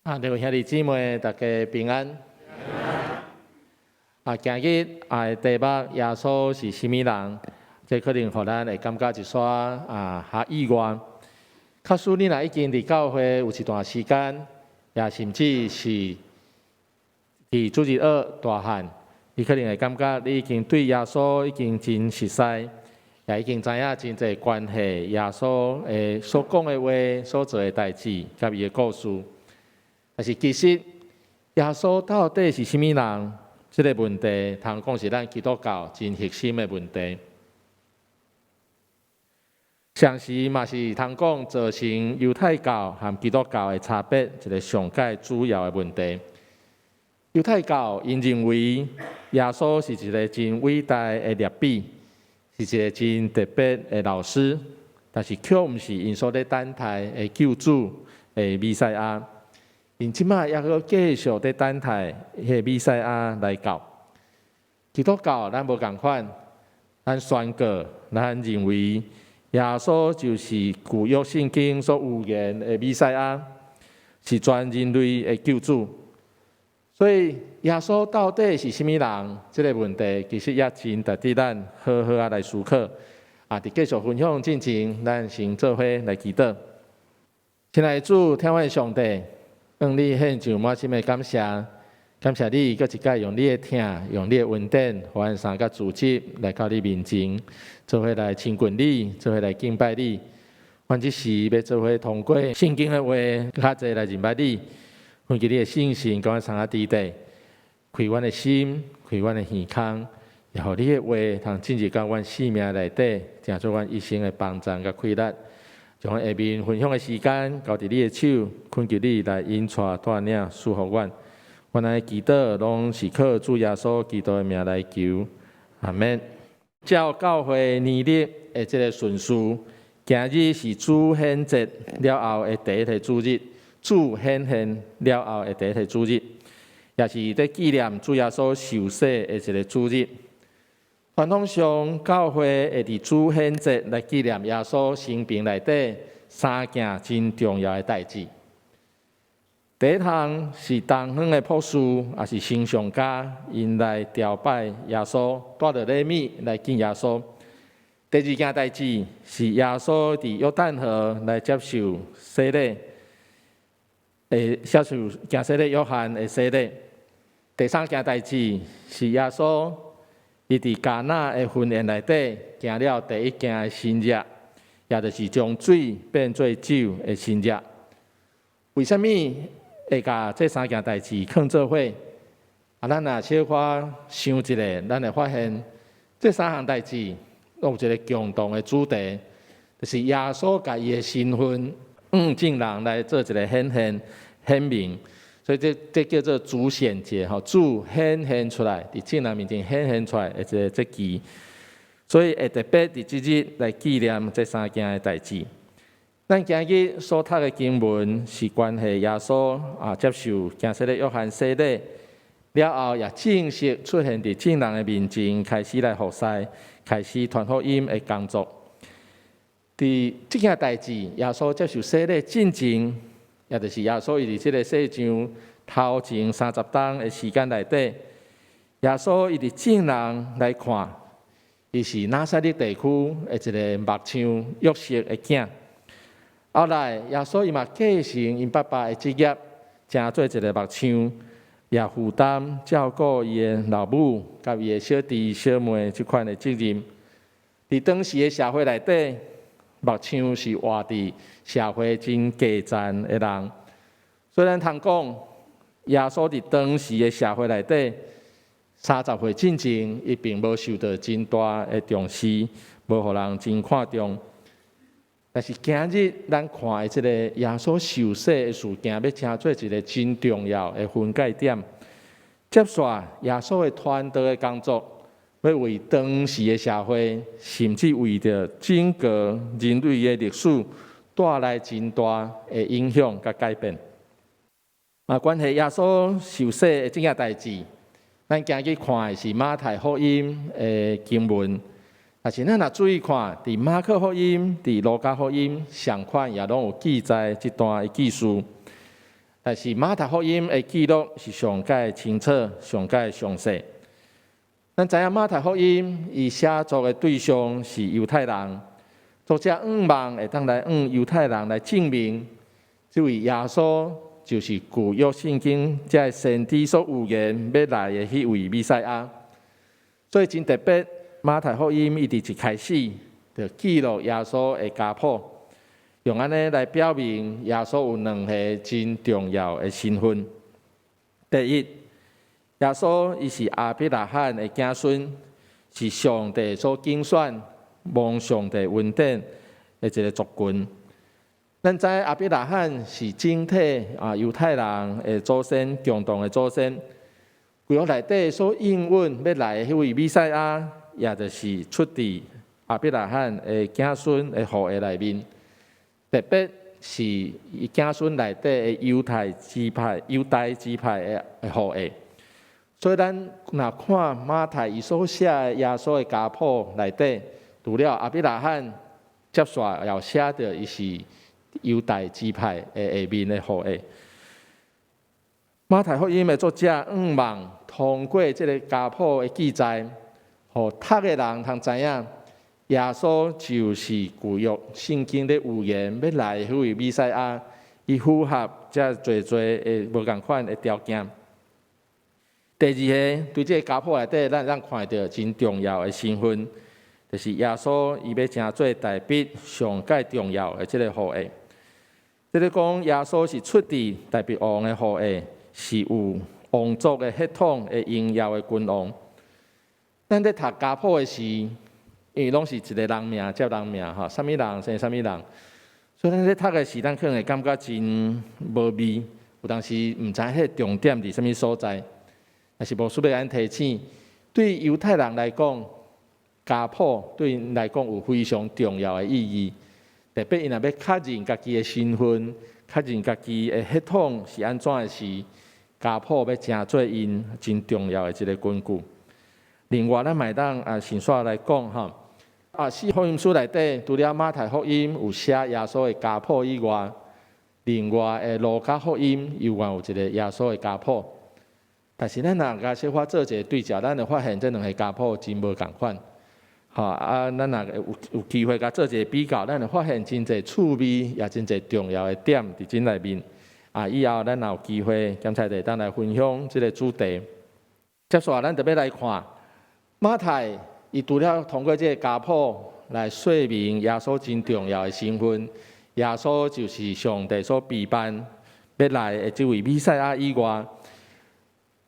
各位兄弟姊妹，大家平安。今日题目耶稣是什么人？这可能互咱会感觉一煞较意外。假使你若已经伫教会有一段时间，也甚至是伫主日学大汉，你可能会感觉你已经对耶稣已经真熟悉，也已经知影真侪关系耶稣所讲的话、所做的代志，甲伊的故事。但是其实耶稣到底是什么人？这个问题，通讲是咱基督教真核心的问题。上时嘛是通讲造成犹太教和基督教的差别一个上界主要的问题。犹太教因认为耶稣是一个真伟大的律比，是一个真特别的老师，但是却毋是因所咧等待的救主的弥赛亚。因即摆抑阁继续在等待迄弥赛亚来到。基督教咱无共款，咱宣告，咱认为耶稣就是旧约圣经所预言的弥赛亚，是全人类的救主。所以耶稣到底是什么人？这个问题其实也真值得咱好好来思考。伫继续分享进前，咱先做伙来祈祷。亲爱的主，天父上帝。向你献上满心的感谢，感谢你，搁一届用你的听，用你的恩典，互咱三个组织来到你面前，做伙来亲近你，做伙来敬拜你。阮即时要做伙通过圣经的话，较侪来认捌你，唤起你的信心，甲阮三个伫地，开阮的心，开阮的耳孔，也互你的话通进入到阮生命内底，成做阮一生的帮助甲快乐。将下面分享的时间交伫你的手，恳求你来引带带领赐福阮。阮的祈祷拢是靠主耶稣基督的名来求，阿免。照教会年历的这个顺序，今日是主显节了后的第一个主日，主显现了后的第一个主日，也是在纪念主耶稣受洗的一个主日。传统上，教会会伫主显节来纪念耶稣生平内底三件真重要的代志。第一项是东方的朴素，也是圣上家因来朝拜耶稣，带着礼物来敬耶稣。第二件代志是耶稣伫约旦河来接受洗礼，接受行洗礼约翰的洗礼。第三件代志是耶稣。伊伫迦纳的婚宴内底行了第一件的新约，也就是将水变做酒的新约。为什么会甲这三件代志放做伙？咱若小可想一下，咱会发现这三项代志有一个共同的主题，就是耶稣甲伊的身份证人来做一个显明。所以这叫做主显节，主显现出来，伫众人面前显现出来的这节期，所以会特别伫即日来纪念这三件的代志。咱今日所读的经文是关系耶稣接受行洗礼约翰洗礼了后，也正式出现伫众人的面前，开始来服侍，开始传福音的工作。伫这件代志，耶稣接受洗礼进前。也就是耶稣伊伫即个世上头前30天的时间内底，耶稣伊伫众人来看，伊是拿撒勒地区的一个木匠约瑟的囝。后来耶稣伊嘛继承因爸爸的职业，成做一个木匠，也负担照顾伊的老母甲伊的小弟小妹即款的责任。伫当时的社会内底，木匠是活伫社会真低贱的人。虽然通讲耶稣伫当时的社会内底，30岁进前，伊并无受到真大的重视，无互人真看重。但是今日咱看的这个耶稣受洗的事件，要成做一个真重要的分界点。接续耶稣的传道的工作。要为当时的社会，甚至为着整个人类的历史带来真大的影响甲改变。关系耶稣受洗的这件代志，咱今日看的是马太福音的经文，但是咱若注意看，伫马可福音、伫路加福音，相款也拢有记载这段的记述。但是马太福音的记录是上界清楚、上界详细。咱知影马太福音伊写作的对象是犹太人，作者望会当来犹太人来证明，这位耶稣就是旧约圣经这先知所预言要来的迄位弥赛亚。所以真特别，马太福音伊伫一开始就记录耶稣的家谱，用安尼来表明耶稣有两个真重要的身份。第一，耶稣伊是亚伯拉罕的子孙，是上帝所拣选、蒙上帝恩典的一个族群。咱知亚伯拉罕是整体犹太人的祖先，共同的祖先。旧约内底所应允要来的迄位弥赛亚，也就是出自亚伯拉罕的子孙的后裔内面。特别是伊子孙内底的犹太支派的后裔。所以咱若看马太伊所写的耶稣的家谱内底，除了亚伯拉罕，接续要写着伊是犹太支派的下面的后裔。马太福音的作者望通过这个家谱的记载，互读的人通知影，耶稣就是旧约圣经的预言要来的迄位弥赛亚，伊符合这侪的无共款的条件。第二个，对这个家谱内底，咱看到真重要的身份，就是耶稣伊要成做代笔上界重要的这个后裔。即个讲耶稣是出自代笔王的后裔，是有王族的血统的荣耀的君王。咱在读家谱的时，因为拢是一个人名接人名哈，啥物人生啥物人，所以咱在读的时，咱可能会感觉真无味，有当时毋知迄重点伫啥物所在。但是无需要咱提醒，对犹太人来讲，家谱对因来讲有非常重要的意义。特别因若要确认家己的身份，确认家己的血统是安怎的时，家谱要成做因真重要的一个根据。另外，咱买当先煞来讲哈，四福音书内底，除了马太福音有写耶稣的家谱以外，另外的路加福音又有一个耶稣的家谱。但是咱若甲小可做一个对照，咱就发现这两个家谱真无共款。咱若有机会甲做一个比较，咱就发现真侪趣味，也真侪重要的点伫真内面。以后咱若有机会，检查地当来分享这个主题。接下来咱特别来看马太，伊除了通过这个家谱来说明耶稣真重要的身份，耶稣就是上帝所备办要来的这位弥赛亚以外。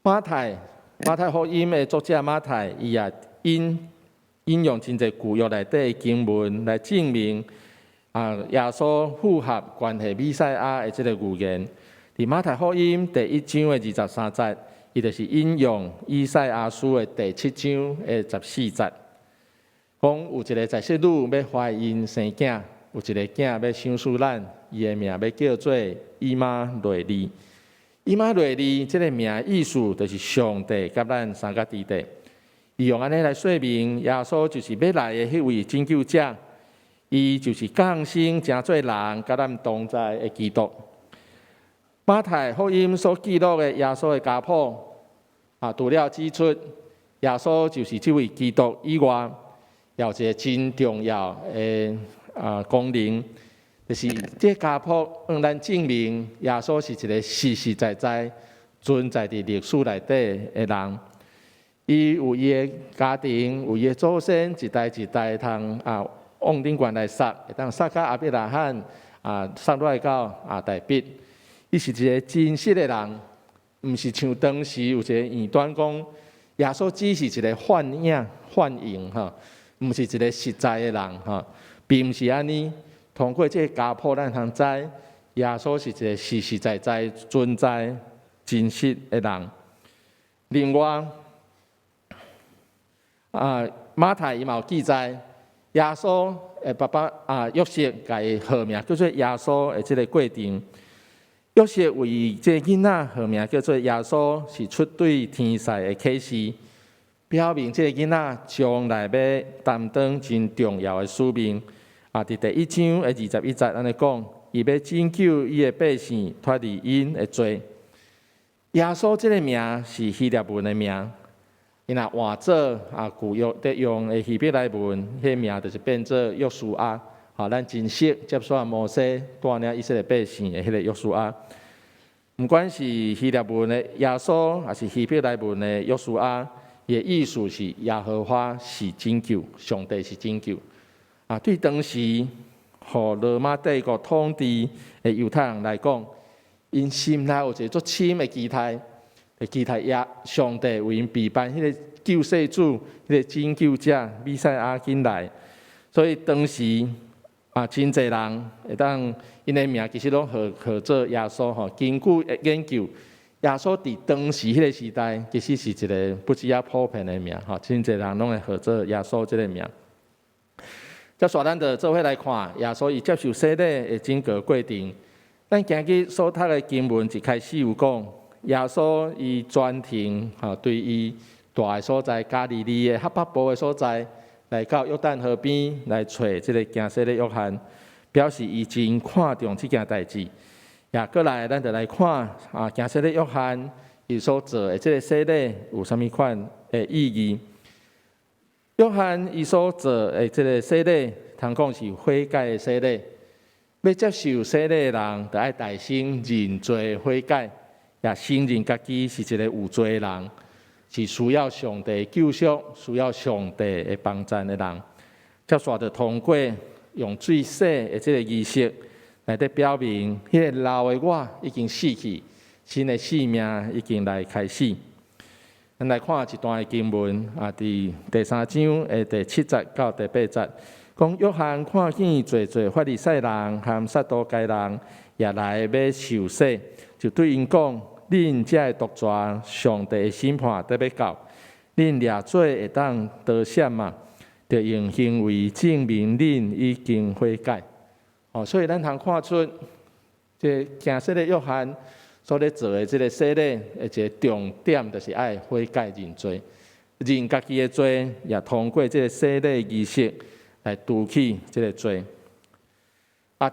马太福音的作者马太，伊也引用真侪旧约内底的经文来证明，耶稣符合关系弥赛亚的这个预言。伫马太福音第1章的23节，伊就是引用以赛亚书的第7章的14节，讲有一个在世女要怀孕生囝，有一个囝要生属咱，伊的名要叫做以马内利。以马内利这个名意思就是上帝甲咱三角地带，伊用安尼来说明耶稣就是要来的迄位拯救者，伊就是降生成做人，甲咱同在的基督。马太福音所记录的耶稣的家谱，除了指出耶稣就是这位基督以外，也有一个真重要的功能。就是这家谱让咱证明耶稣是一个实实在在存在伫历史内底的人。伊有伊的家庭，有伊的祖先，一代一代通往顶悬来杀，会当杀到亚伯拉罕，杀落到大笔。伊是一个真实的人，毋是像当时有一个异端讲耶稣只是一个幻影毋是一个实在的人并毋是安尼。通过这个家谱，咱通知耶稣是一个实实在在存在、真实的人。另外，马太伊嘛有记载，耶稣的爸爸约瑟甲伊号名叫做耶稣的这个过程。约瑟为这囡仔号名叫做耶稣，是出对天使的启示，表明这个囡仔将来要担当真重要的使命。伫第1章的21节安尼讲，伊要拯救伊的百姓脱离因的罪。耶稣这个名是希腊文的名，因若换做旧约得用的希伯来文，迄名就是变做约书亚。咱真实接续摩西带领以色列百姓的迄个约书亚。不管是希腊文的耶稣，还是希伯来文的约书亚，伊的意思是耶和华是拯救，上帝是拯救。对当时互罗马帝国统治的犹太人来讲，因心内有一个足深的期待，期待上帝为因备办迄个救世主、迄个拯救者弥赛亚进来。所以当时真侪人会当因的名其实拢号做耶稣吼。根据研究，耶稣伫当时迄个时代，其实是一个不只普遍的名吼，真侪人拢会号做耶稣这个名。接续咱就做伙来看耶稣伊接受洗礼的整个过程。咱今日所读的经文一开始有讲，耶稣伊专程对伊住的所在加利利的哈巴堡的所在，来到约旦河边来找这个行洗的约翰，表示伊真看重这件代志。也过来，咱就来看行洗的约翰伊所做的这个洗礼有啥物款的意义？约翰伊所做的这个洗礼，通讲是悔改的洗礼。要接受洗礼的人，就要大心认罪悔改，也承认家己是一个有罪的人，是需要上帝救赎、需要上帝的帮助的人。接续着通过用水洗的这个仪式，来得表明迄个老的我已经死去，新的生命已经来开始。咱来看一段的经文伫第3章的第7节到第8节。讲约翰看见侪法利赛人和撒都该人也来要受洗，就对因讲：恁这的独抓上帝的审判得要到，恁掠罪会当得赦嘛？就用行为证明恁已经悔改。所以咱通看出，这行洗的约翰所咧做的这个洗礼，一个重点就是爱悔改认罪，认家己的罪，也通过这个洗礼仪式来除去这个罪。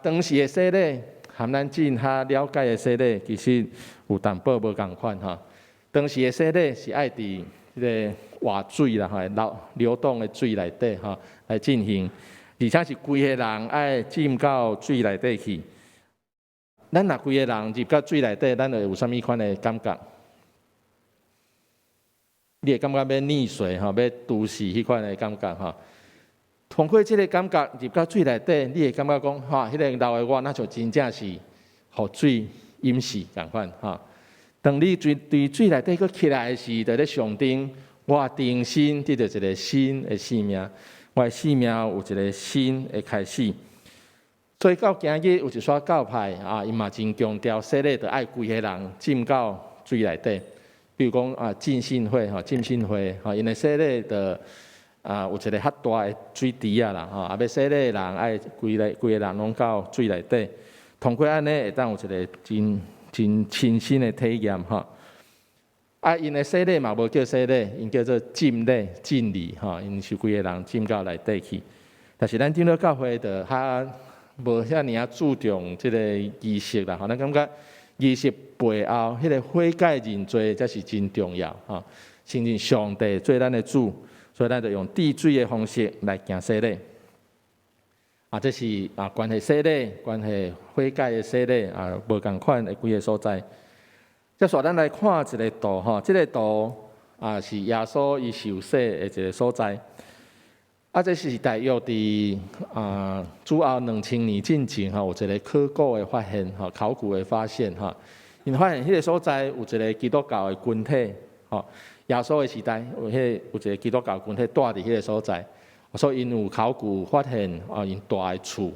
当时的洗礼和咱今下了解的洗礼，其实有淡薄无共款哈。当时的洗礼是爱伫这个活水啦，流动的水内底来进行，而且是规个人爱浸到水内底去。咱若规个人入到水内底，咱会有啥物款的感觉？你会感觉要溺水要毒死迄款的感觉通过这个感觉入到水内底，你会感觉讲迄个老的我，那就真正是互水淹死共款当你对水内底佫起来的时，就咧象征我重新得到一个新的生命，我的生命有一个新的开始。所以到今日有一撮教派因嘛真强调洗礼，就爱规个人浸到水内底。比如讲浸信会因为洗礼就有一个较大的水池啦要洗礼的人爱规个人拢到水内底，通过安尼会当有一个真亲身的体验因的洗礼嘛无叫洗礼，因叫做浸礼因是规个人浸到内底去。但是咱进入教会就较无遐尔注重这个仪式啦咱感觉仪式背后迄个悔改认罪才是真重要承认上帝做咱的主，所以咱就用滴水的方式来行洗礼这是关系洗礼、关系悔改的洗礼无共款的几个所在。接续咱来看一个图这个图是耶稣伊受洗的一个所在这是大约伫主后2000年之前有一个考古的发现考古的发现因发现迄个所在有一个基督教的群体耶稣的时代有一个基督教群体住伫迄个所在，所以因有考古发现因住的厝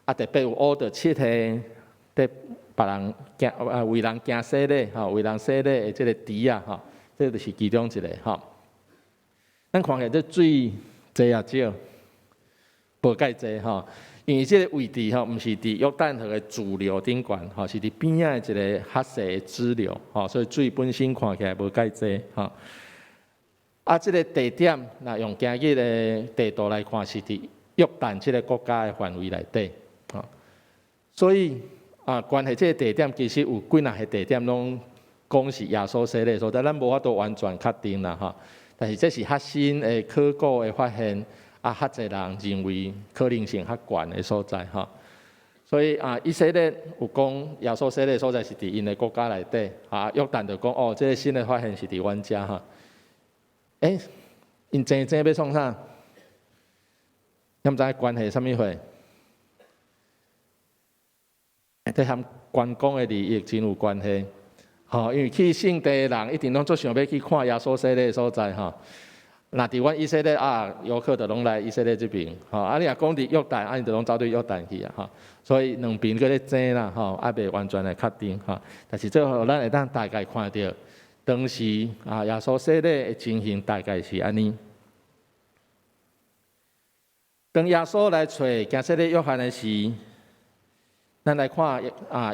特别有挖到7个伫别人为人行洗礼为人洗礼的这个池这就是其中一个咱看起来这水济少，无介济因为这个位置毋是伫约旦河的主流顶悬是伫边仔的一个较细的支流所以水本身看起来无介济这个地点用今日的地图来看，是伫约旦这个国家的范围内底所以关系这个地点其实有几若个地点拢讲是耶稣洗礼的所在，咱无法度完全确定啦哈。但是这是较新的考古的发现，较侪人认为可能性较悬的所在哈。所以以色列有讲耶稣洗礼的所在是伫因的国家内底，约旦就讲哦，这个新的发现是伫阮遮哈。因真要创啥？毋知关系啥物货？这和观光的利益真有关系。因为去圣地的人一定拢最想要去看耶稣洗礼的所在哈。那伫阮以色列游客就拢来以色列这边，你若讲伫约旦，你就拢走对约旦去哈。所以两边搁咧争啦，还未完全来确定哈。但是最后咱会当大概看到，当时耶稣洗礼的情形大概是安尼。当耶稣来找行洗礼约翰的时，咱来看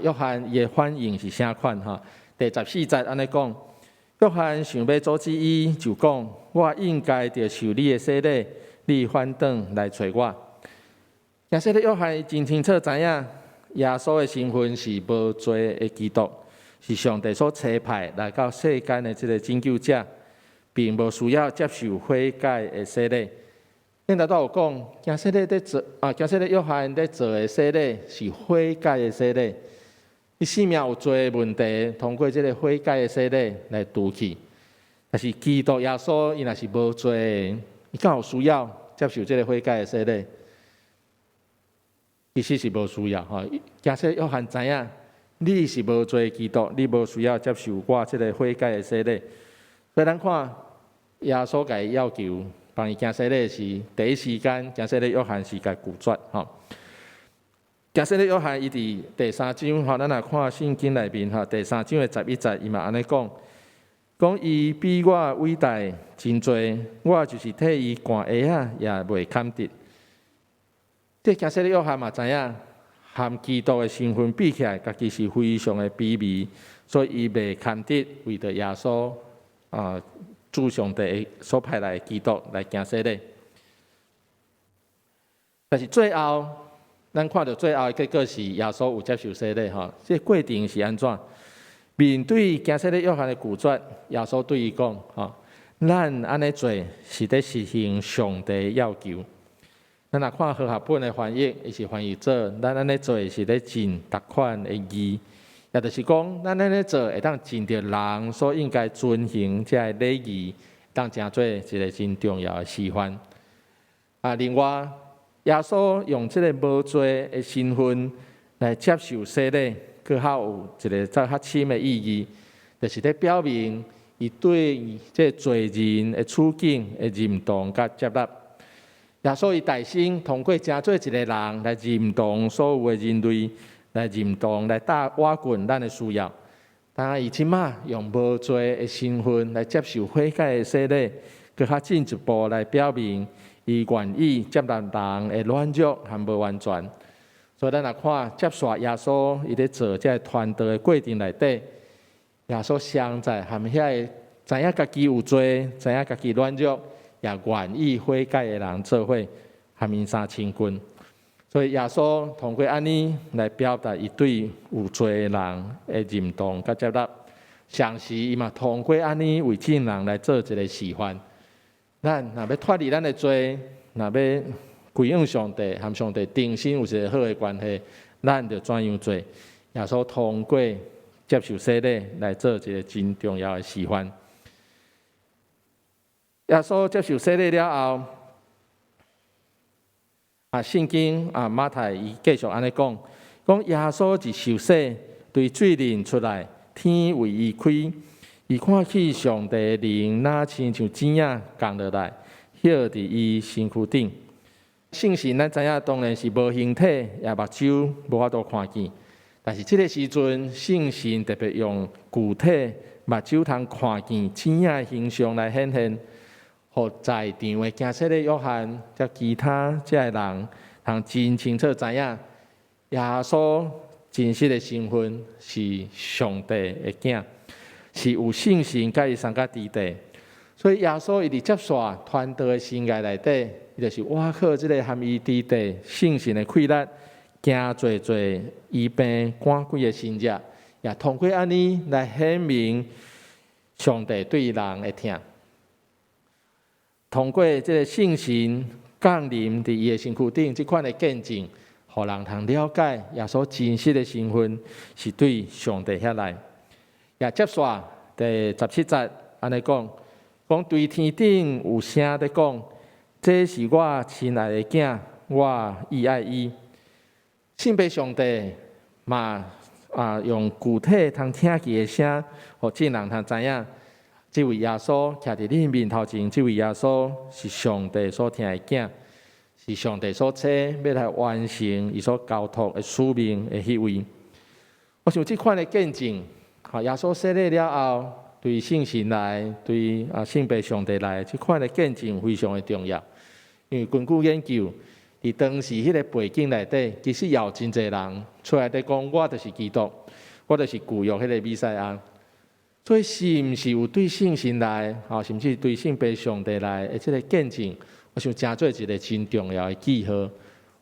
约翰伊的反应是啥款哈？第14节安尼讲。约翰想要阻止伊，就讲：我应该着受你的洗礼，你反倒来找我。行洗礼约翰真清楚知影，耶稣的身份是无罪的基督，是上帝所差派来到世间的这个拯救者，并无需要接受悔改的洗礼。恁大都有讲，行洗礼在做行洗礼约翰在做的洗礼是悔改的洗礼。伊生命有罪的问题，通过这个悔改的洗礼来除去。但是基督耶稣伊若是无罪的，伊敢有需要接受这个悔改的洗礼？其实是无需要哈。行洗礼约翰知影，你是无罪的基督，你无需要接受我这个悔改的洗礼。所以咱看耶稣甲伊要求帮伊行洗礼时，第一时间行洗礼约翰是甲拒绝哈。行洗礼约翰伊伫第3章咱来看圣经内面第3章的11节，伊嘛安尼讲，伊比我伟大真多，我就是替伊赶鞋也袂堪得。这行洗礼约翰嘛知影，和基督的身份比起来，家己是非常的卑微，所以伊袂堪得为着耶稣主上帝所派来的基督来行洗礼。但是最后，咱看到最后的结果是耶稣有接受洗礼哈，这过程是安怎？面对行洗礼约翰的拒绝，耶稣对伊讲：咱安尼做是在实行上帝要求。咱若看和合本的翻译，伊是翻译做：咱安尼做是在尽达款的义，也就是讲，咱安尼做会当尽着人所应该遵行这礼仪，当成做一个真重要的示范。另外，耶稣用这个无罪的身份来接受洗礼，佫较有一个较深的意义，就是咧表明伊对这罪人的处境的认同甲接纳。耶稣伊大心通过成做一个人来认同所有的人类，来认同来瓦滚咱的需要。当伊即马用无罪的身份来接受悔改的洗礼，佫较进一步来表明。伊愿意接纳人的软弱和无完全，所以咱来看接续耶稣伊咧做这传道的过程内底，耶稣常在和遐个知影家己有罪、知影家己软弱，也愿意悔改的人做伙，和因相亲近。所以耶稣通过安尼来表达伊对有罪的人的认同甲接纳，同时伊嘛通过安尼为众人来做一个示范。咱若要脱离咱的罪，若要归向上帝，和上帝定心有一个好的关系，咱就怎样做？耶稣通过接受洗礼来做一个真重要的示范。耶稣接受洗礼了后，圣经马太伊继续安尼讲，耶稣一受洗，对水面出来，天为伊开。伊看见上帝的灵若亲像剪影降落来，歇伫伊身躯顶。圣神咱知影当然是无形体，也目睭无法度看见。但是这个时阵，圣神特别用具体目睭通看见剪影的形象来显现，互在场的行洗礼约翰，甲其他这人，通真清楚知影耶稣真实的身份是上帝的囝。是有信心甲伊相甲伫地，所以耶稣伊伫接续传道的生涯内底，伊就是倚靠即个含伊伫地信心的气力，行做做医病赶鬼的神者，也通过安尼来显明上帝对人的疼。通过这个信心降临伫伊的身躯顶，这款的见证，互人通了解耶稣真实的身份是对上帝遐来。也接续第17节安尼讲，讲对天顶有声在讲，这是我亲爱的囝，我意爱伊。信拜上帝嘛用具体通听见的声，互众人通知影。这位耶稣徛伫你面头前，这位耶稣是上帝所听的囝，是上帝所找要来完成伊所交托的使命的迄位。我想这款的见证，耶稣设立了后，对信心来，对信拜上帝来，这款的见证非常的重要。因为根据研究，伫当时迄个背景内底，其实也有真侪人出来在讲，我就是基督，我就是旧约迄个弥赛亚。所以是毋是有对信心来，甚至对信拜上帝来的这个见证，我想真做一个真重要的记号，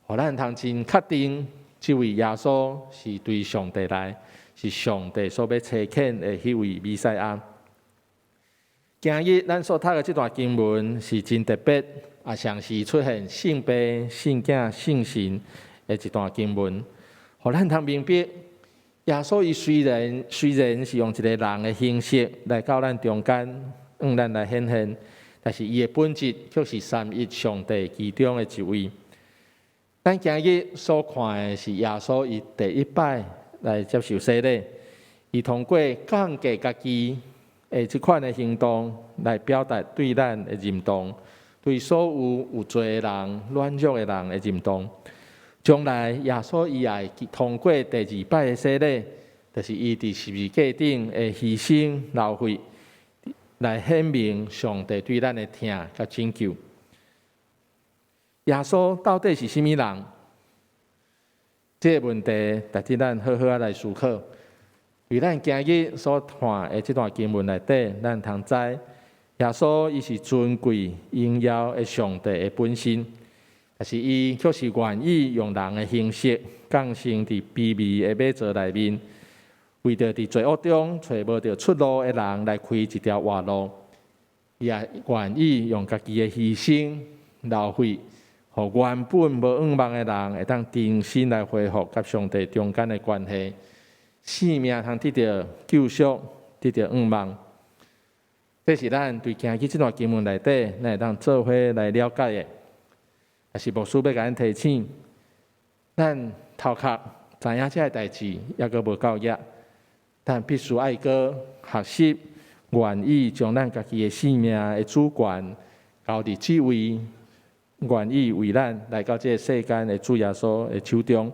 互咱通真确定，这位耶稣是对上帝来，是上帝所要差遣的迄位弥赛亚。今日咱所读的这段经文是真特别，常时出现圣爸、圣囝、圣神的一段经文，互咱通明白。耶稣伊虽然是用一个人的形式来到咱中间，咱来显现，但是伊的本质却是三一上帝其中的一位。咱今日所看的是耶稣伊第一摆来接受洗礼，伊通过降低家己的这款的行动来表达对咱的认同，对所有罪的人、软弱的人的认同。将来耶稣伊也通过第2摆的洗礼，就是伊伫十字架顶的牺牲流血，来显明上帝对咱的疼甲拯救。耶稣到底是甚物人？这个问题值得咱好好来思考。为咱今日所看的这段经文内底，咱通知耶稣伊是尊贵荣耀的上帝的本身。但是伊却是愿意用人的形式降生伫卑微的马槽内面，为着伫罪恶中找无到出路的人来开一条活路。伊也愿意用家己的牺牲流血，互原本无仰望的人会当重新来恢复甲上帝中间的关系，生命通得到救赎，得到仰望。这是咱对今日这段经文内底，咱会当做伙来了解的。也是牧师要甲咱提醒，咱头壳知影这个代志，还阁无够热，但必须爱阁学习，愿意将咱家己的生命的主权交伫这位，愿意为咱来到这个世间的主耶稣的手中，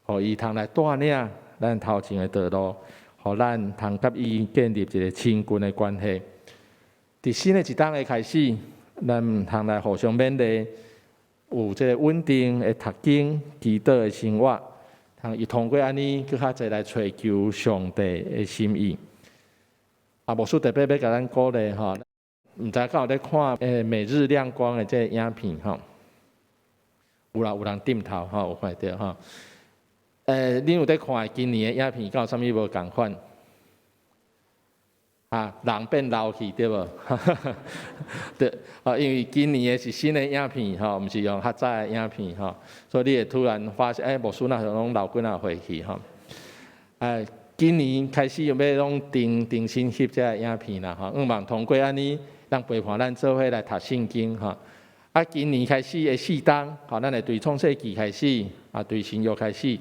互伊通来带领咱头前的道路，互咱通甲伊建立一个亲近的关系。伫新的一档的开始，咱毋通来互相勉励。有这个稳定的读经、祈祷的生活，伊通过安尼，更较侪来追求上帝的心意。牧师特别要甲咱鼓励吼，毋知敢有咧看每日亮光的这个影片吼？有啦，有人点头吼，有看到吼。恁有咧看今年的影片，敢有啥物无共款？人变老去对无？对，因为今年的是新的影片吼，毋是用较早的影片吼，所以你会突然发现，牧师那拢老几仔岁去吼。今年开始要拢重新翕这个影片啦吼，希望通过安尼，让陪伴咱做伙来读圣经吼。今年开始的4档，咱会对创世纪开始，对新约开始，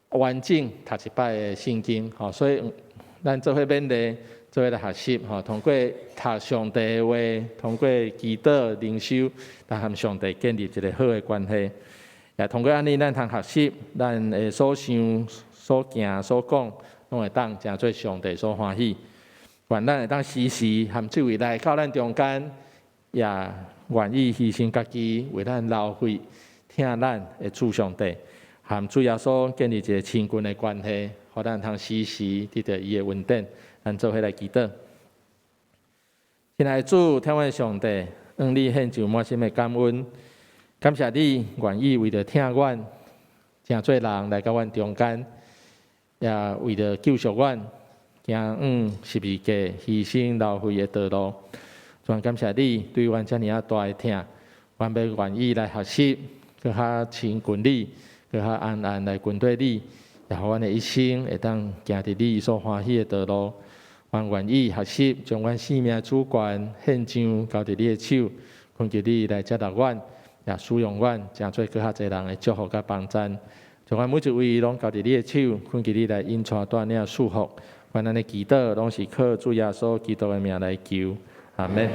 完整读一摆的圣经吼，所以咱做伙勉励。做伙来学习吼，通过读上帝的话，通过祈祷、灵修，来和上帝建立一个好的关系。也通过安尼，咱通学习，咱的所想、所行、所讲，拢会当真做上帝所欢喜。愿咱会当时时和这位来到咱中间，也愿意牺牲家己，为咱流血，听咱的主上帝，和主耶稣建立一个亲近的关系，互咱通时时得到伊的稳定。咱做伙来祈祷，亲爱的主，天父上帝，你献上满心的感恩，感谢你愿意为着听阮真侪人来到阮中间，也为着救赎阮，行十字架牺牲流血的道路。主，感谢你对阮遮尔大的疼，阮要愿意来学习，搁较亲近你，搁较安安来跟对你，也互阮的一生会当行伫你所欢喜的道路。阮愿意学习，将阮生命主权献上，交伫你的手，恳求你来接纳阮，也使用阮，诚做搁较侪人的祝福甲帮衬。将阮每一位拢交伫你的手，恳求你来引带带领束缚。阮安尼祈祷，拢是靠主耶稣基督的名来求，阿门。